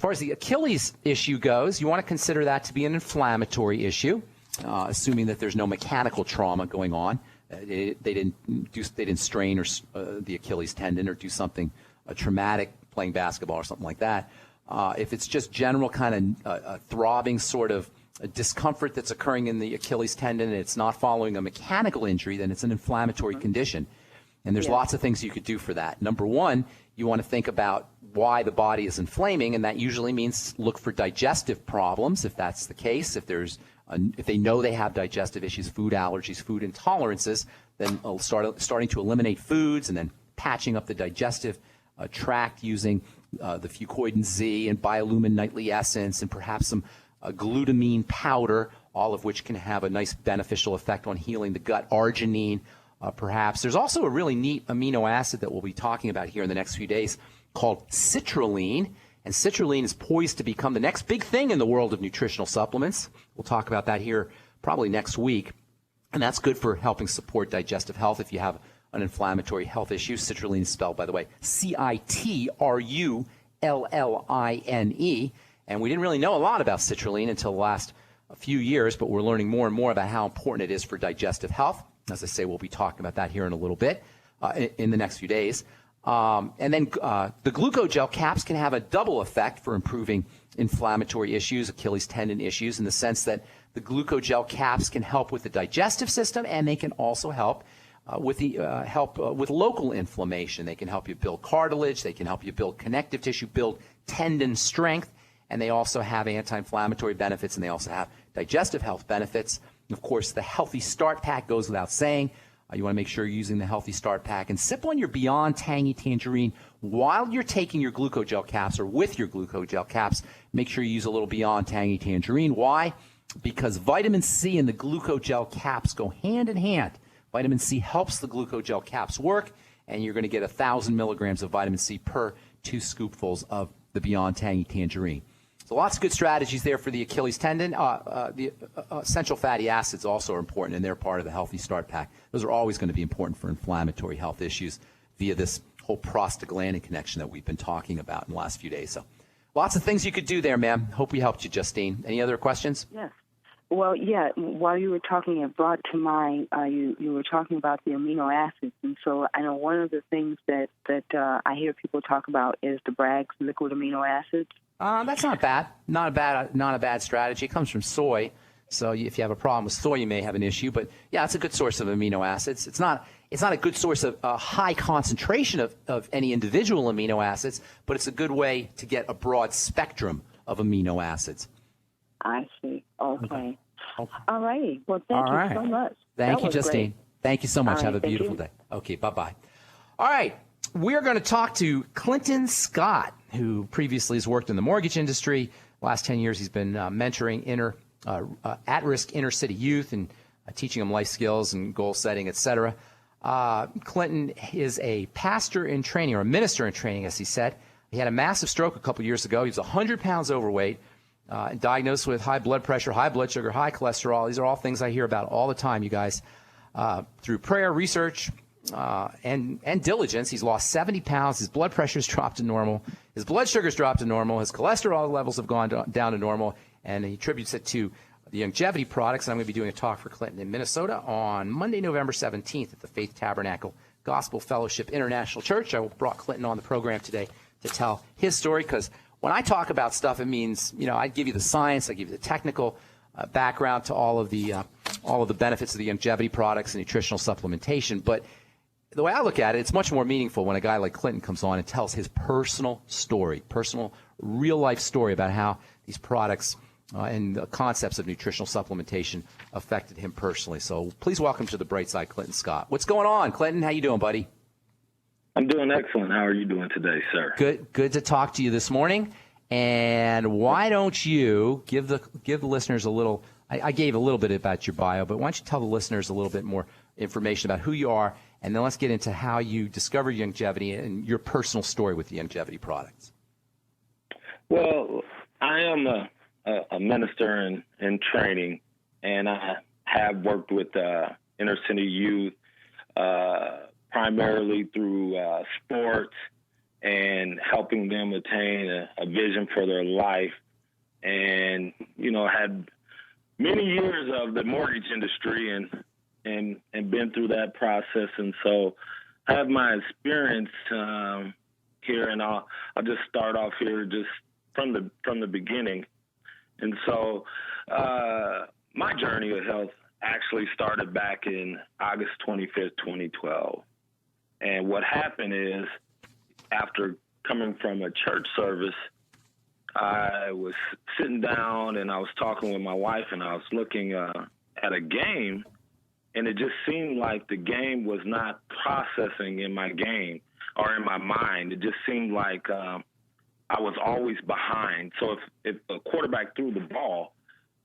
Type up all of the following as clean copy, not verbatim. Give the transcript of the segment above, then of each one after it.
far as the Achilles issue goes, you want to consider that to be an inflammatory issue, assuming that there's no mechanical trauma going on. They didn't strain the Achilles tendon or do something traumatic, playing basketball or something like that. If it's just general kind of throbbing sort of discomfort that's occurring in the Achilles tendon and it's not following a mechanical injury, then it's an inflammatory condition. And there's lots of things you could do for that. Number one, you want to think about why the body is inflaming, and that usually means look for digestive problems if that's the case. If they know they have digestive issues, food allergies, food intolerances, then starting to eliminate foods and then patching up the digestive tract using the Fucoidan Z and Biolumin Nightly Essence and perhaps some glutamine powder, all of which can have a nice beneficial effect on healing the gut. Arginine, perhaps. There's also a really neat amino acid that we'll be talking about here in the next few days called citrulline. And citrulline is poised to become the next big thing in the world of nutritional supplements. We'll talk about that here probably next week. And that's good for helping support digestive health if you have an inflammatory health issue. Citrulline is spelled, by the way, Citrulline. And we didn't really know a lot about citrulline until the last few years, but we're learning more and more about how important it is for digestive health. As I say, we'll be talking about that here in a little bit in the next few days. And then the glucogel caps can have a double effect for improving inflammatory issues, Achilles tendon issues, in the sense that the glucogel caps can help with the digestive system, and they can also help with local inflammation. They can help you build cartilage. They can help you build connective tissue, build tendon strength, and they also have anti-inflammatory benefits, and they also have digestive health benefits. And of course, the Healthy Start Pack goes without saying. You want to make sure you're using the Healthy Start Pack and sip on your Beyond Tangy Tangerine while you're taking your glucogel caps or with your glucogel caps. Make sure you use a little Beyond Tangy Tangerine. Why? Because vitamin C and the glucogel caps go hand in hand. Vitamin C helps the glucogel caps work, and you're going to get 1,000 milligrams of vitamin C per 2 scoopfuls of the Beyond Tangy Tangerine. So lots of good strategies there for the Achilles tendon. The essential fatty acids also are important, and they're part of the Healthy Start Pack. Those are always going to be important for inflammatory health issues via this whole prostaglandin connection that we've been talking about in the last few days. So lots of things you could do there, ma'am. Hope we helped you, Justine. Any other questions? Yes. Well, yeah, while you were talking, it brought to mind, you were talking about the amino acids. And so I know one of the things that I hear people talk about is the Bragg's liquid amino acids. That's not bad. Not a bad strategy. It comes from soy. So if you have a problem with soy, you may have an issue. But yeah, it's a good source of amino acids. It's not a good source of high concentration of any individual amino acids, but it's a good way to get a broad spectrum of amino acids. I see. Okay. All righty. Well, thank you so much. Thank you, Justine. Great. Thank you so much. Right, have a beautiful day. Okay, bye-bye. All right. We're going to talk to Clinton Scott, who previously has worked in the mortgage industry. Last 10 years, he's been mentoring at-risk inner-city youth and teaching them life skills and goal setting, et cetera. Clinton is a pastor in training, or a minister in training, as he said. He had a massive stroke a couple years ago. He was 100 pounds overweight, diagnosed with high blood pressure, high blood sugar, high cholesterol. These are all things I hear about all the time, you guys. Through prayer, research, and diligence, he's lost 70 pounds. His blood pressure's dropped to normal. His blood sugar's dropped to normal. His cholesterol levels have gone down to normal. And he attributes it to the longevity products. And I'm going to be doing a talk for Clinton in Minnesota on Monday, November 17th at the Faith Tabernacle Gospel Fellowship International Church. I brought Clinton on the program today to tell his story, because when I talk about stuff, it means, I give you the science, I give you the technical background to all of the benefits of the longevity products and nutritional supplementation. But the way I look at it, it's much more meaningful when a guy like Clinton comes on and tells his personal story, personal, real-life story about how these products and the concepts of nutritional supplementation affected him personally. So please welcome to the bright side, Clinton Scott. What's going on, Clinton? How you doing, buddy? I'm doing excellent. How are you doing today, sir? Good to talk to you this morning. And why don't you give the listeners a little, I gave a little bit about your bio, but why don't you tell the listeners a little bit more information about who you are, and then let's get into how you discovered longevity and your personal story with the longevity products. Well, I am a minister in training, and I have worked with inner city youth primarily through sports and helping them attain a vision for their life. And, had many years of the mortgage industry and been through that process. And so I have my experience here, and I'll just start off here just from the beginning. And so my journey of health actually started back in August 25th, 2012. And what happened is, after coming from a church service, I was sitting down and I was talking with my wife, and I was looking at a game, and it just seemed like the game was not processing in my game or in my mind. It just seemed like I was always behind. So if a quarterback threw the ball,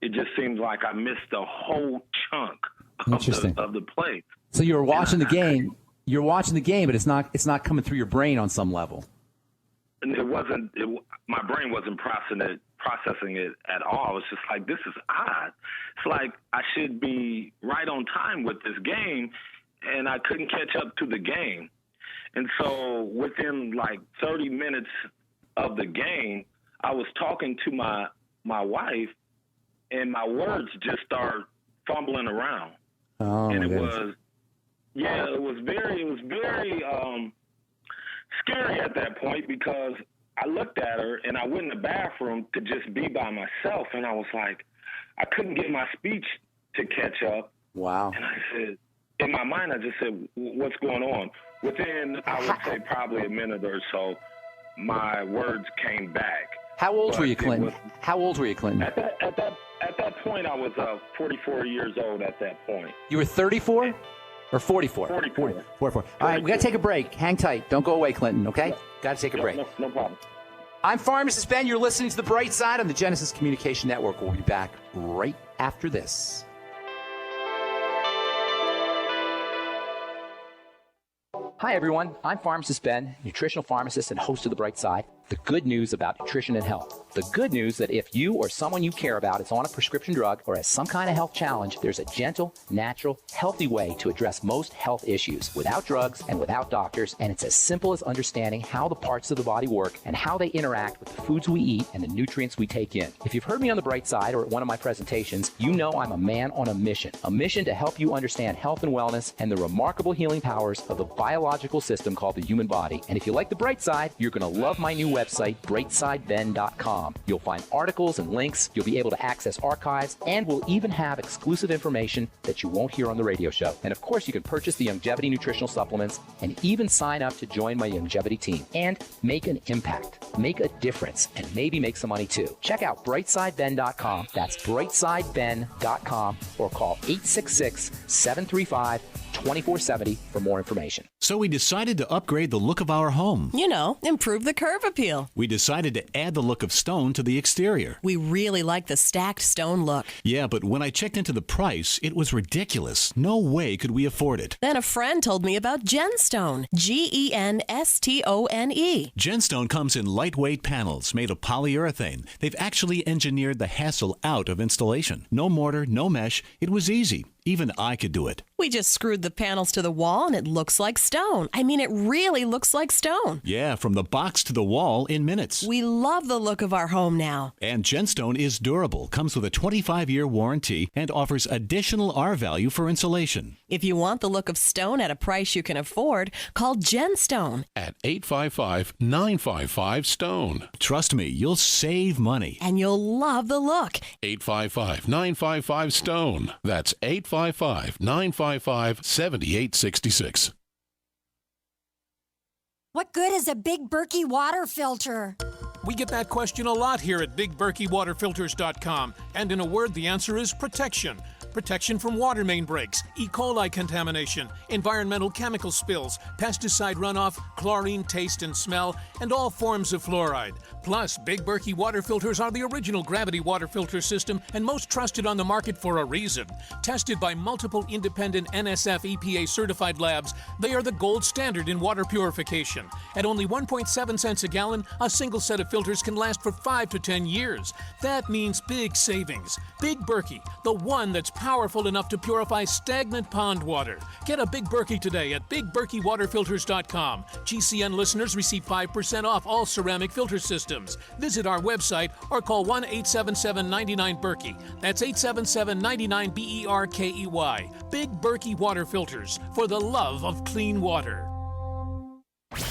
it just seemed like I missed a whole chunk of the play. So you were watching the game. You're watching the game, but it's not coming through your brain on some level. And my brain wasn't processing it at all. It's just like, this is odd. It's like I should be right on time with this game, and I couldn't catch up to the game. And so within like 30 minutes of the game, I was talking to my wife, and my words just started fumbling around. Oh, and it was very scary at that point, because I looked at her and I went in the bathroom to just be by myself, and I was like, I couldn't get my speech to catch up. Wow. And I said, in my mind, I just said, what's going on? Within, I would say, probably a minute or so, my words came back. How old were you, Clinton? How old were you, Clinton? At that point, I was 44 years old at that point. You were 34 or 44? 44. 44. All right, we got to take a break. Hang tight. Don't go away, Clinton, okay? Got to take a break. No problem. I'm Pharmacist Ben. You're listening to The Bright Side on the Genesis Communication Network. We'll be back right after this. Hi, everyone. I'm Pharmacist Ben, nutritional pharmacist and host of The Bright Side. The good news about nutrition and health. The good news that if you or someone you care about is on a prescription drug or has some kind of health challenge, there's a gentle, natural, healthy way to address most health issues without drugs and without doctors. And it's as simple as understanding how the parts of the body work and how they interact with the foods we eat and the nutrients we take in. If you've heard me on The Bright Side or at one of my presentations, you know I'm a man on a mission to help you understand health and wellness and the remarkable healing powers of the biological system called the human body. And if you like The Bright Side, you're going to love my new website, brightsideben.com. You'll find articles and links, you'll be able to access archives, and we'll even have exclusive information that you won't hear on the radio show. And of course, you can purchase the Longevity nutritional supplements and even sign up to join my Longevity team and make an impact, make a difference, and maybe make some money too. Check out brightsideben.com. That's brightsideben.com, or call 866-735-2470 for more information. So we decided to upgrade the look of our home. You know, improve the curb appeal. We decided to add the look of stone to the exterior. We really like the stacked stone look. Yeah, but when I checked into the price, it was ridiculous. No way could we afford it. Then a friend told me about Genstone. Genstone. Genstone comes in lightweight panels made of polyurethane. They've actually engineered the hassle out of installation. No mortar, no mesh. It was easy. Even I could do it. We just screwed the panels to the wall and it looks like stone. I mean, it really looks like stone. Yeah, from the box to the wall in minutes. We love the look of our home now. And Genstone is durable, comes with a 25-year warranty, and offers additional R-value for insulation. If you want the look of stone at a price you can afford, call Genstone at 855-955-STONE. Trust me, you'll save money. And you'll love the look. 855-955-STONE. That's 855-955-7866. What good is a Big Berkey water filter? We get that question a lot here at BigBerkeyWaterFilters.com. And in a word, the answer is protection. Protection from water main breaks, E. coli contamination, environmental chemical spills, pesticide runoff, chlorine taste and smell, and all forms of fluoride. Plus, Big Berkey water filters are the original gravity water filter system and most trusted on the market for a reason. Tested by multiple independent NSF EPA certified labs, they are the gold standard in water purification. At only 1.7 cents a gallon, a single set of filters can last for 5 to 10 years. That means big savings. Big Berkey, the one that's powerful enough to purify stagnant pond water. Get a Big Berkey today at BigBerkeyWaterFilters.com. GCN listeners receive 5% off all ceramic filter systems. Visit our website or call 1-877-99-BERKEY. That's 877-99-BERKEY. Big Berkey Water Filters, for the love of clean water.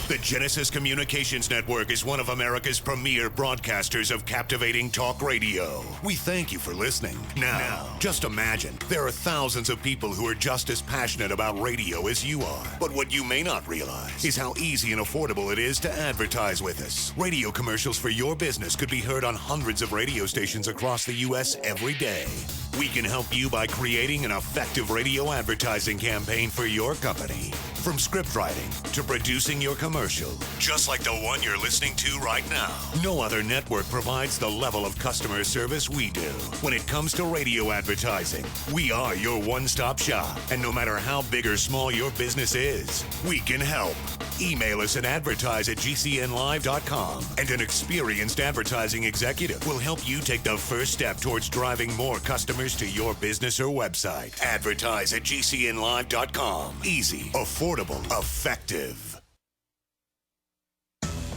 The Genesis Communications Network is one of America's premier broadcasters of captivating talk radio. We thank you for listening. Now, just imagine there are thousands of people who are just as passionate about radio as you are. But what you may not realize is how easy and affordable it is to advertise with us. Radio commercials for your business could be heard on hundreds of radio stations across the U.S. every day. We can help you by creating an effective radio advertising campaign for your company. From script writing to producing your commercial, just like the one you're listening to right now. No other network provides the level of customer service we do. When it comes to radio advertising, we are your one-stop shop. And no matter how big or small your business is, we can help. Email us at advertise@gcnlive.com, and an experienced advertising executive will help you take the first step towards driving more customers to your business or website. Advertise@gcnlive.com. Easy, affordable, effective.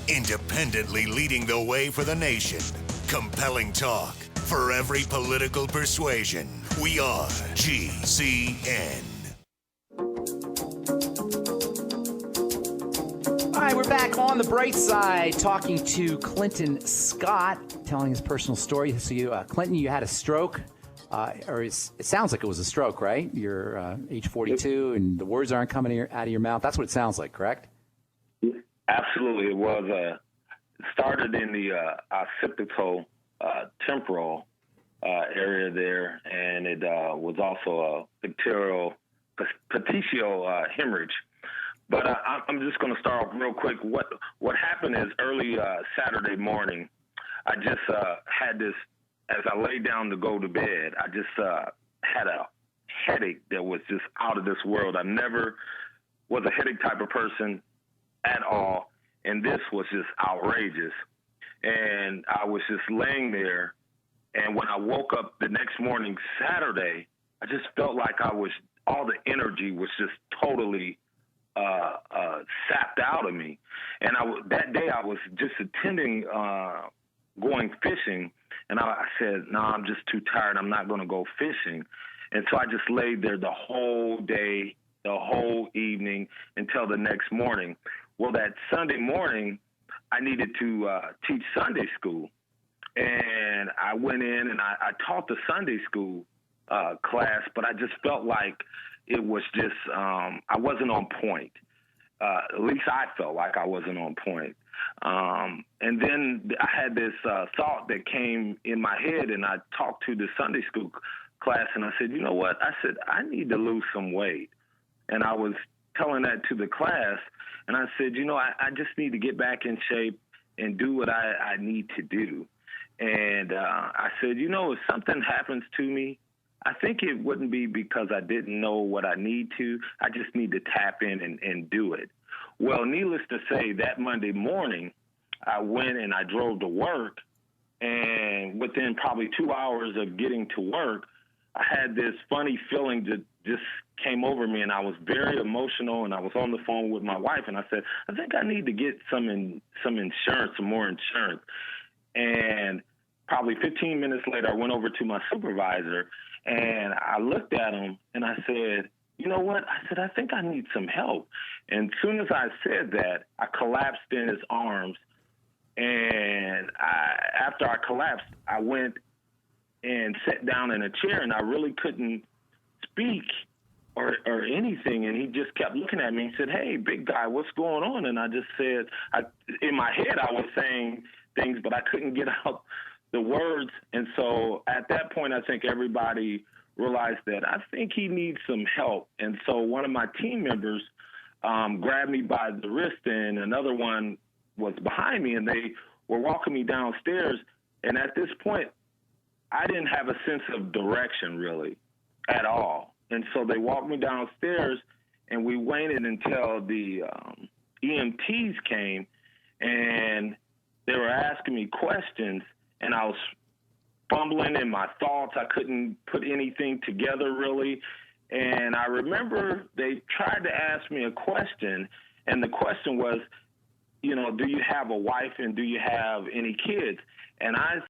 Independently leading the way for the nation. Compelling talk for every political persuasion. We are GCN. All right, we're back on the bright side talking to Clinton Scott, telling his personal story. So, Clinton, you had a stroke, or it sounds like it was a stroke, right? You're age 42, and the words aren't coming out of your mouth. That's what it sounds like, correct? Absolutely. It was it started in the occipital temporal area there, and it was also a petechial hemorrhage. But I'm just going to start off real quick. What happened is early Saturday morning, I just had this, as I laid down to go to bed, I just had a headache that was just out of this world. I never was a headache type of person at all, and this was just outrageous. And I was just laying there, and when I woke up the next morning, Saturday, I just felt like all the energy was just totally sapped out of me. And that day I was just attending going fishing, and I said, no, I'm just too tired. I'm not going to go fishing. And so I just laid there the whole day, the whole evening until the next morning. Well, that Sunday morning, I needed to teach Sunday school. And I went in and I taught the Sunday school class, but I just felt like it was just, I wasn't on point. At least I felt like I wasn't on point. And then I had this thought that came in my head, and I talked to the Sunday school class, and I said, you know what? I said, I need to lose some weight. And I was telling that to the class, and I said, you know, I just need to get back in shape and do what I need to do. And I said, you know, if something happens to me, I think it wouldn't be because I didn't know what I need to. I just need to tap in and do it. Well, needless to say, that Monday morning, I went and I drove to work, and within probably 2 hours of getting to work, I had this funny feeling that just came over me, and I was very emotional, and I was on the phone with my wife, and I said, I think I need to get some insurance, some more insurance. And probably 15 minutes later, I went over to my supervisor, and I looked at him, and I said, you know what? I said, I think I need some help. And as soon as I said that, I collapsed in his arms. And after I collapsed, I went and sat down in a chair, and I really couldn't speak or anything. And he just kept looking at me and said, hey, big guy, what's going on? And I just said, in my head, I was saying things, but I couldn't get out the words. And so at that point, I think everybody realized that I think he needs some help. And so one of my team members grabbed me by the wrist, and another one was behind me, and they were walking me downstairs. And at this point, I didn't have a sense of direction really at all. And so they walked me downstairs, and we waited until the EMTs came, and they were asking me questions, and I was fumbling in my thoughts. I couldn't put anything together really. And I remember they tried to ask me a question, and the question was, do you have a wife and do you have any kids? And I